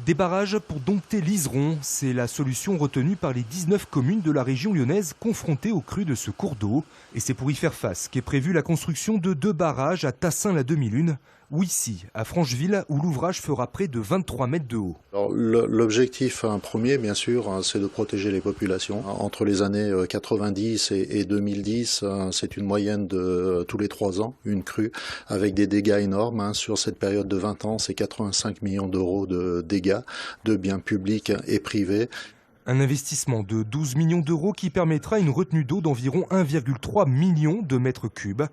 Des barrages pour dompter l'Iseron, c'est la solution retenue par les 19 communes de la région lyonnaise confrontées aux crues de ce cours d'eau. Et c'est pour y faire face qu'est prévue la construction de 2 barrages à Tassin-la-Demi-Lune ou ici, à Francheville, où l'ouvrage fera près de 23 mètres de haut. L'objectif premier, bien sûr, c'est de protéger les populations. Entre les années 90 et 2010, c'est une moyenne de tous les 3 ans, une crue, avec des dégâts énormes. Sur cette période de 20 ans, c'est 85 millions d'euros de dégâts, de biens publics et privés. Un investissement de 12 millions d'euros qui permettra une retenue d'eau d'environ 1,3 million de mètres cubes.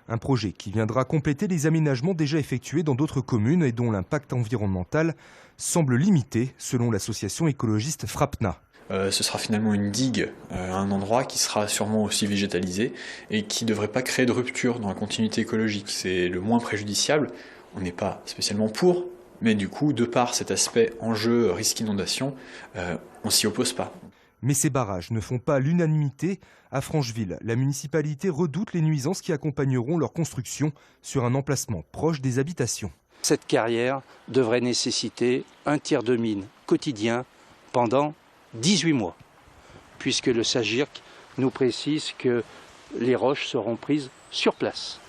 Un projet qui viendra compléter les aménagements déjà effectués dans d'autres communes et dont l'impact environnemental semble limité, selon l'association écologiste Frapna. Ce sera finalement une digue à un endroit qui sera sûrement aussi végétalisé et qui ne devrait pas créer de rupture dans la continuité écologique. C'est le moins préjudiciable. On n'est pas spécialement pour, mais du coup, de par cet aspect enjeu risque inondation, on s'y oppose pas. Mais ces barrages ne font pas l'unanimité. À Francheville, la municipalité redoute les nuisances qui accompagneront leur construction sur un emplacement proche des habitations. Cette carrière devrait nécessiter un tir de mine quotidien pendant 18 mois, puisque le SAGIRC nous précise que les roches seront prises sur place.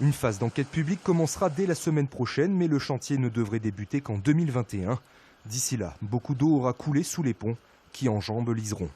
Une phase d'enquête publique commencera dès la semaine prochaine, mais le chantier ne devrait débuter qu'en 2021. D'ici là, beaucoup d'eau aura coulé sous les ponts qui enjambent l'Iseron.